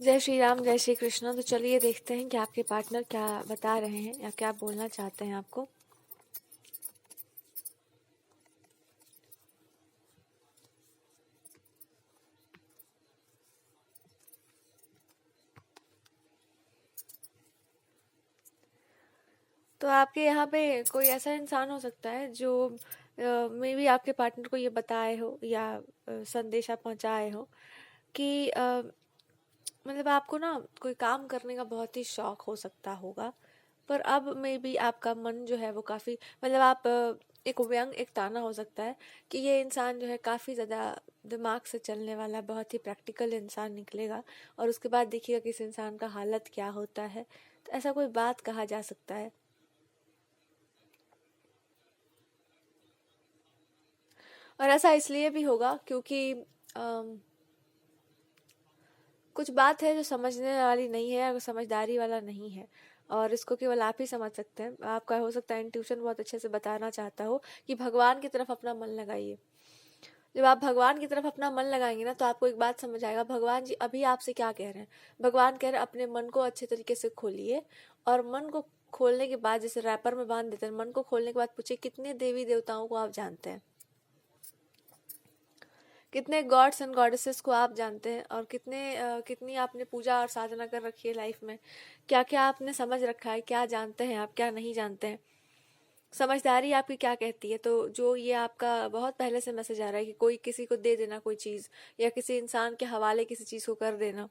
जय श्री राम, जय श्री कृष्ण। तो चलिए देखते हैं कि आपके पार्टनर क्या बता रहे हैं या क्या बोलना चाहते हैं आपको। तो आपके यहाँ पे कोई ऐसा इंसान हो सकता है जो मे बी आपके पार्टनर को ये बताए हो या संदेशा पहुंचाए हो कि मतलब आपको ना कोई काम करने का बहुत ही शौक हो सकता होगा, पर अब मे बी आपका मन जो है वो काफ़ी मतलब आप एक व्यंग एक ताना हो सकता है कि ये इंसान जो है काफ़ी ज़्यादा दिमाग से चलने वाला बहुत ही प्रैक्टिकल इंसान निकलेगा, और उसके बाद देखिएगा कि इस इंसान का हालत क्या होता है। तो ऐसा कोई बात कहा जा सकता है। और ऐसा इसलिए भी होगा क्योंकि अम, कुछ बात है जो समझने वाली नहीं है, अगर समझदारी वाला नहीं है, और इसको केवल आप ही समझ सकते हैं। आपका हो सकता है इंट्यूशन बहुत अच्छे से बताना चाहता हो कि भगवान की तरफ अपना मन लगाइए। जब आप भगवान की तरफ अपना मन लगाएंगे ना, तो आपको एक बात समझ आएगा भगवान जी अभी आपसे क्या कह रहे हैं। भगवान कह रहे हैं अपने मन को अच्छे तरीके से खोलिए, और मन को खोलने के बाद जैसे रैपर में बांध देते हैं, मन को खोलने के बाद पूछिए कितने देवी देवताओं को आप जानते हैं, कितने गॉड्स एंड गॉडेसेस को आप जानते हैं, और कितनी आपने पूजा और साधना कर रखी है लाइफ में। क्या क्या आपने समझ रखा है, क्या जानते हैं आप, क्या नहीं जानते हैं। समझदारी आपकी क्या कहती है। तो जो ये आपका बहुत पहले से मैसेज आ रहा है कि कोई किसी को दे देना कोई चीज़, या किसी इंसान के हवाले किसी चीज़ को कर देना,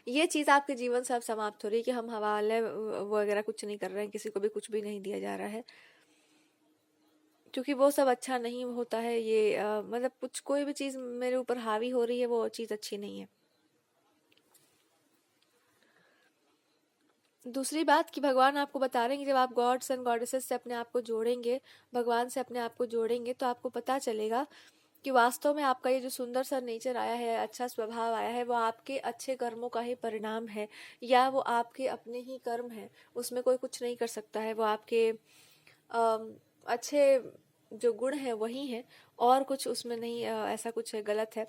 ये चीज़ आपके जीवन से अब समाप्त हो रही है कि हम हवाले वगैरह कुछ नहीं कर रहे हैं, किसी को भी कुछ भी नहीं दिया जा रहा है, क्योंकि वो सब अच्छा नहीं होता है। ये मतलब कुछ कोई भी चीज़ मेरे ऊपर हावी हो रही है, वो चीज़ अच्छी नहीं है। दूसरी बात कि भगवान आपको बता रहे हैं कि जब आप गॉड्स एंड गॉडेसेस से अपने आप को जोड़ेंगे, भगवान से अपने आप को जोड़ेंगे, तो आपको पता चलेगा कि वास्तव में आपका ये जो सुंदर सा नेचर आया है, अच्छा स्वभाव आया है, वो आपके अच्छे कर्मों का ही परिणाम है, या वो आपके अपने ही कर्म है। उसमें कोई कुछ नहीं कर सकता है। वो आपके अच्छे जो गुण है वही है, और कुछ उसमें नहीं ऐसा कुछ है गलत है।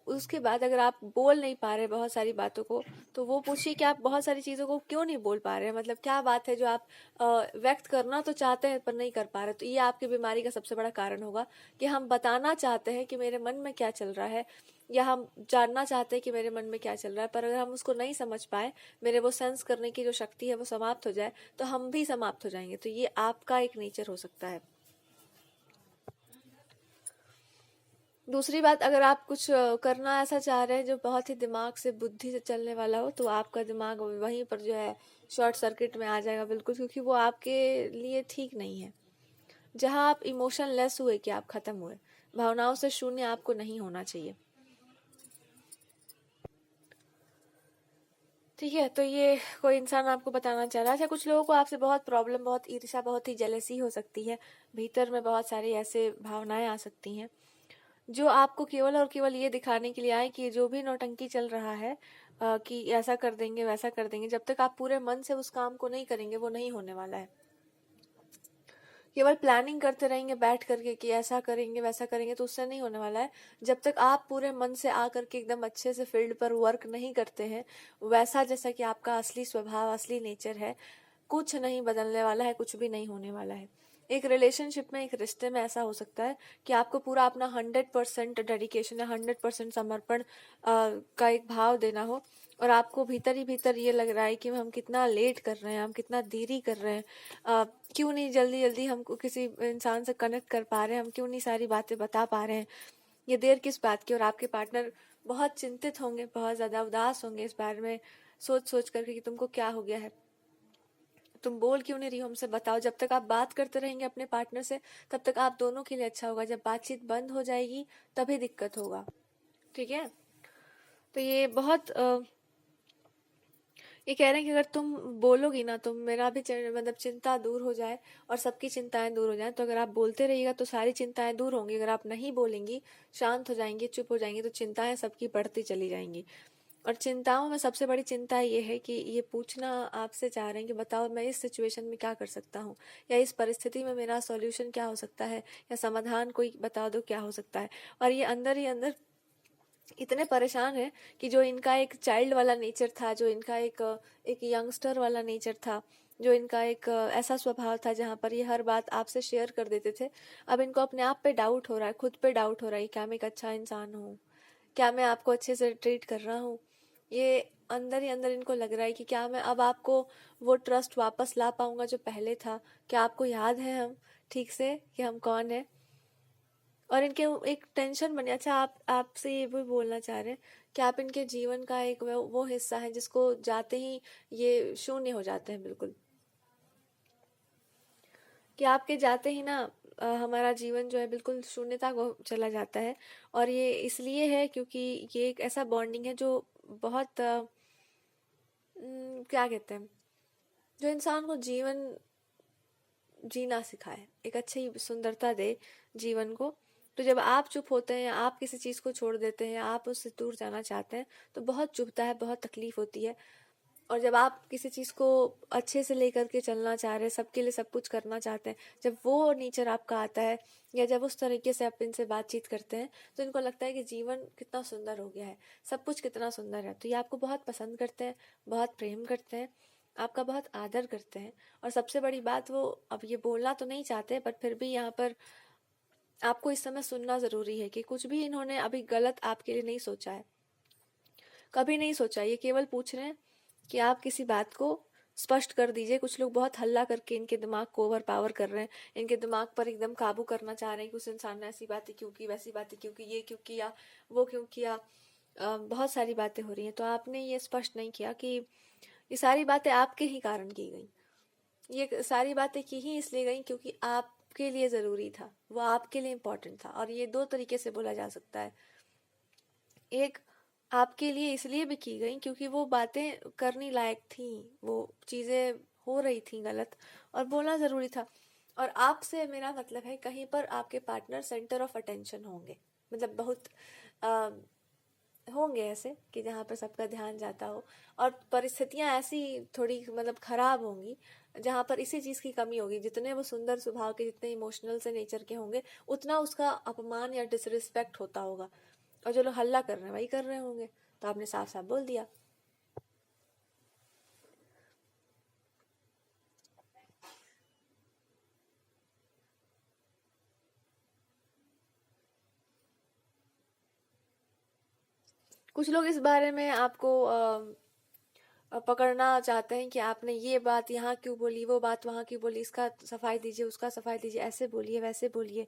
उसके बाद अगर आप बोल नहीं पा रहे बहुत सारी बातों को, तो वो पूछिए कि आप बहुत सारी चीज़ों को क्यों नहीं बोल पा रहे हैं, मतलब क्या बात है जो आप व्यक्त करना तो चाहते हैं पर नहीं कर पा रहे। तो ये आपकी बीमारी का सबसे बड़ा कारण होगा कि हम बताना चाहते हैं कि मेरे मन में क्या चल रहा है, या हम जानना चाहते हैं कि मेरे मन में क्या चल रहा है, पर अगर हम उसको नहीं समझ पाए, मेरे वो सेंस करने की जो शक्ति है वो समाप्त हो जाए, तो हम भी समाप्त हो जाएंगे। तो ये आपका एक नेचर हो सकता है। दूसरी बात, अगर आप कुछ करना ऐसा चाह रहे हैं जो बहुत ही दिमाग से बुद्धि से चलने वाला हो, तो आपका दिमाग वहीं पर जो है शॉर्ट सर्किट में आ जाएगा बिल्कुल, क्योंकि वो आपके लिए ठीक नहीं है। जहां आप इमोशन लेस हुए कि आप खत्म हुए, भावनाओं से शून्य आपको नहीं होना चाहिए। ठीक है, तो ये कोई इंसान आपको बताना चाह रहा है। अच्छा, कुछ लोगों को आपसे बहुत प्रॉब्लम, बहुत ईर्ष्या, बहुत ही जेलसी हो सकती है। भीतर में बहुत सारी ऐसे भावनाएं आ सकती हैं जो आपको केवल और केवल ये दिखाने के लिए आए कि जो भी नौटंकी चल रहा है कि ऐसा कर देंगे वैसा कर देंगे, जब तक आप पूरे मन से उस काम को नहीं करेंगे वो नहीं होने वाला है। केवल प्लानिंग करते रहेंगे बैठ करके कि ऐसा करेंगे वैसा करेंगे, तो उससे नहीं होने वाला है। जब तक आप पूरे मन से आकर के एकदम अच्छे से फील्ड पर वर्क नहीं करते हैं, वैसा जैसा कि आपका असली स्वभाव असली नेचर है, कुछ नहीं बदलने वाला है, कुछ भी नहीं होने वाला है। एक रिलेशनशिप में, एक रिश्ते में ऐसा हो सकता है कि आपको पूरा अपना 100% डेडिकेशन या 100% समर्पण का एक भाव देना हो, और आपको भीतर ही भीतर ये लग रहा है कि हम कितना लेट कर रहे हैं, हम कितना देरी कर रहे हैं, क्यों नहीं जल्दी जल्दी हमको किसी इंसान से कनेक्ट कर पा रहे हैं, हम क्यों नहीं सारी बातें बता पा रहे हैं, ये देर किस बात की। और आपके पार्टनर बहुत चिंतित होंगे, बहुत ज़्यादा उदास होंगे इस बारे में सोच सोच करके कि तुमको क्या हो गया है, तुम बोल क्यों नहीं रही हो हमसे, बताओ। जब तक आप बात करते रहेंगे अपने पार्टनर से, तब तक आप दोनों के लिए अच्छा होगा। जब बातचीत बंद हो जाएगी तभी दिक्कत होगा। ठीक है, तो ये बहुत ये कह रहे हैं कि अगर तुम बोलोगी ना, तो मेरा भी मतलब चिंता दूर हो जाए और सबकी चिंताएं दूर हो जाएं। तो अगर आप बोलते रहिएगा तो सारी चिंताएं दूर होंगी। अगर आप नहीं बोलेंगी, शांत हो जाएंगी, चुप हो जाएंगी, तो चिंताएं सबकी बढ़ती चली जाएंगी। और चिंताओं में सबसे बड़ी चिंता ये है कि ये पूछना आपसे चाह रहे हैं कि बताओ मैं इस सिचुएशन में क्या कर सकता हूँ, या इस परिस्थिति में मेरा सॉल्यूशन क्या हो सकता है, या समाधान कोई बता दो क्या हो सकता है। और ये अंदर ही अंदर इतने परेशान हैं कि जो इनका एक चाइल्ड वाला नेचर था, जो इनका एक यंगस्टर वाला नेचर था, जो इनका एक ऐसा स्वभाव था जहाँ पर ये हर बात आपसे शेयर कर देते थे, अब इनको अपने आप पे डाउट हो रहा है, खुद पे डाउट हो रहा है, क्या मैं एक अच्छा इंसान हूँ, क्या मैं आपको अच्छे से ट्रीट कर रहा हूँ। ये अंदर ही अंदर इनको लग रहा है कि क्या मैं अब आपको वो ट्रस्ट वापस ला पाऊंगा जो पहले था, क्या आपको याद है हम ठीक से कि हम कौन है। और इनके एक टेंशन बने। अच्छा, आप आपसे ये भी बोलना चाह रहे हैं कि आप इनके जीवन का एक वो हिस्सा है जिसको जाते ही ये शून्य हो जाते हैं बिल्कुल, कि आपके जाते ही ना हमारा जीवन जो है बिल्कुल शून्यता को चला जाता है। और ये इसलिए है क्योंकि ये एक ऐसा बॉन्डिंग है जो बहुत क्या कहते हैं, जो इंसान को जीवन जीना सिखाए, एक अच्छी सुंदरता दे जीवन को। तो जब आप चुप होते हैं, आप किसी चीज़ को छोड़ देते हैं, आप उससे दूर जाना चाहते हैं, तो बहुत चुभता है, बहुत तकलीफ होती है। और जब आप किसी चीज़ को अच्छे से लेकर के चलना चाह रहे हैं, सबके लिए सब कुछ करना चाहते हैं, जब वो नेचर आपका आता है या जब उस तरीके से आप इनसे बातचीत करते हैं, तो इनको लगता है कि जीवन कितना सुंदर हो गया है, सब कुछ कितना सुंदर है। तो ये आपको बहुत पसंद करते हैं, बहुत प्रेम करते हैं, आपका बहुत आदर करते हैं। और सबसे बड़ी बात, वो अब ये बोलना तो नहीं चाहते, पर फिर भी यहाँ पर आपको इस समय सुनना ज़रूरी है कि कुछ भी इन्होंने अभी गलत आपके लिए नहीं सोचा है, कभी नहीं सोचा। ये केवल पूछ रहे हैं कि आप किसी बात को स्पष्ट कर दीजिए। कुछ लोग बहुत हल्ला करके इनके दिमाग को ओवर पावर कर रहे हैं, इनके दिमाग पर एकदम काबू करना चाह रहे हैं कि उस इंसान ने ऐसी बातें क्यों की, वैसी बातें क्यों की, ये क्यों किया, वो क्यों किया। बहुत सारी बातें हो रही हैं। तो आपने ये स्पष्ट नहीं किया कि ये सारी बातें आपके ही कारण की गई, ये सारी बातें की ही इसलिए गई क्योंकि आपके लिए ज़रूरी था, वो आपके लिए इम्पोर्टेंट था। और ये दो तरीके से बोला जा सकता है। एक, आपके लिए इसलिए भी की गई क्योंकि वो बातें करनी लायक थी, वो चीज़ें हो रही थी गलत और बोलना ज़रूरी था। और आपसे मेरा मतलब है, कहीं पर आपके पार्टनर सेंटर ऑफ अटेंशन होंगे, मतलब बहुत आ, होंगे ऐसे कि जहाँ पर सबका ध्यान जाता हो, और परिस्थितियाँ ऐसी थोड़ी मतलब खराब होंगी जहाँ पर इसी चीज़ की कमी होगी। जितने वो सुंदर स्वभाव के, जितने इमोशनल से नेचर के होंगे, उतना उसका अपमान या डिसरिस्पेक्ट होता होगा। और जो लोग हल्ला कर रहे हैं वही कर रहे होंगे। तो आपने साफ साफ बोल दिया। कुछ लोग इस बारे में आपको पकड़ना चाहते हैं कि आपने ये बात यहाँ क्यों बोली, वो बात वहाँ क्यों बोली, इसका सफाई दीजिए, उसका सफाई दीजिए, ऐसे बोलिए, वैसे बोलिए।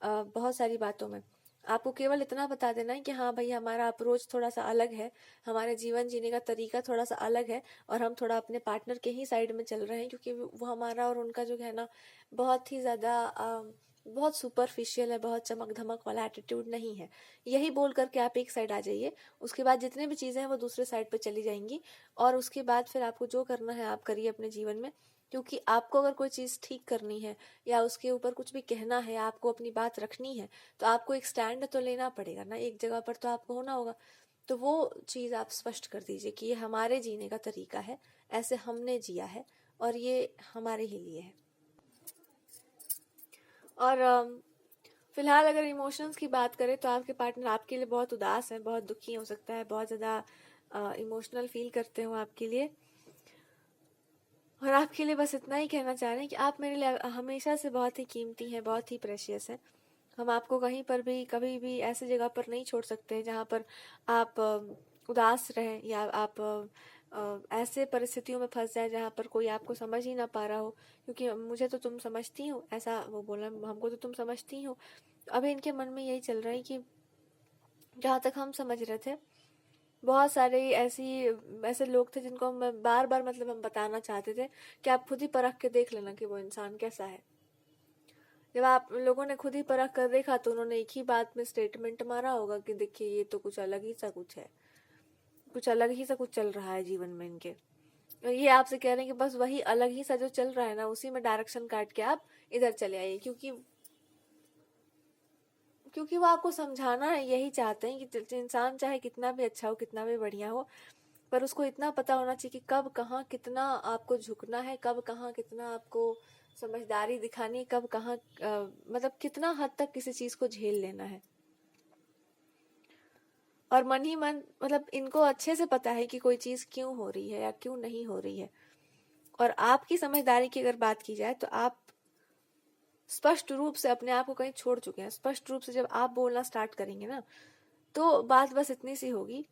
बहुत सारी बातों में आपको केवल इतना बता देना है कि हाँ भाई, हमारा अप्रोच थोड़ा सा अलग है, हमारे जीवन जीने का तरीका थोड़ा सा अलग है, और हम थोड़ा अपने पार्टनर के ही साइड में चल रहे हैं क्योंकि वो हमारा और उनका जो है ना, बहुत ही ज़्यादा बहुत सुपरफिशियल है, बहुत चमक धमक वाला एटीट्यूड नहीं है। यही बोल करके आप एक साइड आ जाइए, उसके बाद जितने भी चीज़ें हैं वो दूसरे साइड पे चली जाएंगी। और उसके बाद फिर आपको जो करना है आप करिए अपने जीवन में। क्योंकि आपको अगर कोई चीज़ ठीक करनी है या उसके ऊपर कुछ भी कहना है, आपको अपनी बात रखनी है, तो आपको एक स्टैंड तो लेना पड़ेगा ना, एक जगह पर तो आपको होना होगा। तो वो चीज़ आप स्पष्ट कर दीजिए कि ये हमारे जीने का तरीका है, ऐसे हमने जिया है और ये हमारे ही लिए है। और फिलहाल अगर इमोशंस की बात करें तो आपके पार्टनर आपके लिए बहुत उदास है, बहुत दुखी हो सकता है, बहुत ज़्यादा इमोशनल फील करते हो आपके लिए। और आपके लिए बस इतना ही कहना चाह रहे हैं कि आप मेरे लिए हमेशा से बहुत ही कीमती हैं, बहुत ही प्रेशियस हैं। हम आपको कहीं पर भी कभी भी ऐसी जगह पर नहीं छोड़ सकते जहाँ पर आप उदास रहें, या आप ऐसे परिस्थितियों में फंस जाए जहाँ पर कोई आपको समझ ही ना पा रहा हो। क्योंकि मुझे तो तुम समझती हो, ऐसा वो बोला, हमको तो तुम समझती हो। अभी इनके मन में यही चल रहा है कि जहाँ तक हम समझ रहे थे, बहुत सारे ऐसे लोग थे जिनको हम बार बार मतलब हम बताना चाहते थे कि आप खुद ही परख के देख लेना कि वो इंसान कैसा है। जब आप लोगों ने खुद ही परख कर देखा तो उन्होंने एक ही बात में स्टेटमेंट मारा होगा कि देखिए ये तो कुछ अलग ही सा कुछ है, कुछ अलग ही सा कुछ चल रहा है जीवन में इनके। और ये आपसे कह रहे हैं कि बस वही अलग ही सा जो चल रहा है ना, उसी में डायरेक्शन काट के आप इधर चले आइए। क्योंकि वो आपको समझाना यही चाहते हैं कि इंसान चाहे कितना भी अच्छा हो, कितना भी बढ़िया हो, पर उसको इतना पता होना चाहिए कि कब कहाँ कितना आपको झुकना है, कब कहाँ कितना आपको समझदारी दिखानी है, कब कहाँ मतलब कितना हद तक किसी चीज़ को झेल लेना है। और मन ही मन मतलब इनको अच्छे से पता है कि कोई चीज क्यों हो रही है या क्यों नहीं हो रही है। और आपकी समझदारी की अगर बात की जाए तो आप स्पष्ट रूप से अपने आप को कहीं छोड़ चुके हैं। स्पष्ट रूप से जब आप बोलना स्टार्ट करेंगे ना, तो बात बस इतनी सी होगी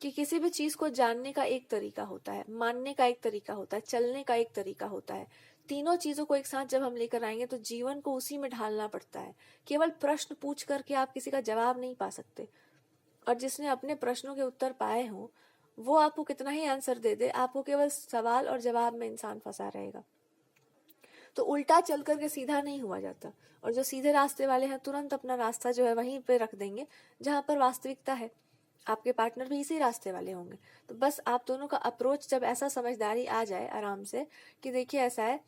कि किसी भी चीज को जानने का एक तरीका होता है, मानने का एक तरीका होता है, चलने का एक तरीका होता है। तीनों चीजों को एक साथ जब हम लेकर आएंगे तो जीवन को उसी में ढालना पड़ता है। केवल प्रश्न पूछ करके आप किसी का जवाब नहीं पा सकते। और जिसने अपने प्रश्नों के उत्तर पाए हों, वो आपको कितना ही आंसर दे दे, आपको केवल सवाल और जवाब में इंसान फंसा रहेगा। तो उल्टा चल करके सीधा नहीं हुआ जाता। और जो सीधे रास्ते वाले हैं तुरंत अपना रास्ता जो है वहीं पे रख देंगे जहां पर वास्तविकता है। आपके पार्टनर भी इसी रास्ते वाले होंगे। तो बस आप दोनों का अप्रोच जब ऐसा समझदारी आ जाए आराम से कि देखिए ऐसा है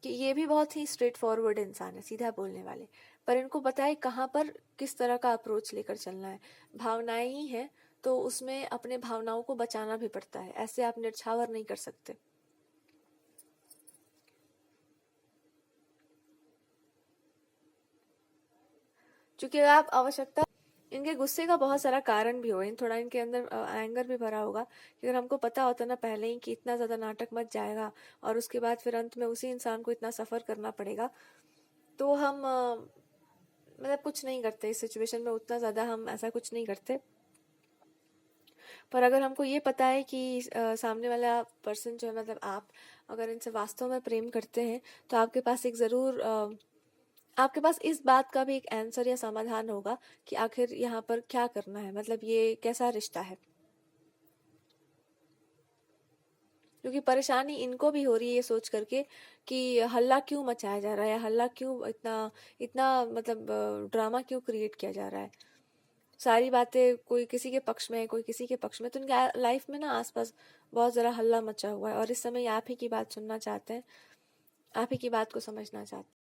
कि ये भी बहुत ही स्ट्रेट फॉरवर्ड इंसान है, सीधा बोलने वाले, पर इनको पता है कहाँ पर किस तरह का अप्रोच लेकर चलना है। भावनाएं ही हैं तो उसमें अपने भावनाओं को बचाना भी पड़ता है, ऐसे आप निर्छावर नहीं कर सकते। क्योंकि आप आवश्यकता इनके गुस्से का बहुत सारा कारण भी होगा, थोड़ा इनके अंदर एंगर भी भरा होगा कि अगर हमको पता होता ना पहले ही कि इतना ज्यादा नाटक मच जाएगा और उसके बाद फिर अंत में उसी इंसान को इतना सफर करना पड़ेगा, तो हम मतलब कुछ नहीं करते इस सिचुएशन में, उतना ज्यादा हम ऐसा कुछ नहीं करते। पर अगर हमको ये पता है कि सामने वाला पर्सन जो है मतलब आप अगर इनसे वास्तव में प्रेम करते हैं तो आपके पास एक जरूर आपके पास इस बात का भी एक आंसर या समाधान होगा कि आखिर यहाँ पर क्या करना है, मतलब ये कैसा रिश्ता है। क्योंकि परेशानी इनको भी हो रही है ये सोच करके कि हल्ला क्यों मचाया जा रहा है, हल्ला क्यों इतना इतना मतलब ड्रामा क्यों क्रिएट किया जा रहा है। सारी बातें कोई किसी के पक्ष में है, कोई किसी के पक्ष में, तो उनके लाइफ में ना आसपास बहुत ज़रा हल्ला मचा हुआ है और इस समय आप ही की बात सुनना चाहते हैं, आप ही की बात को समझना चाहते हैं।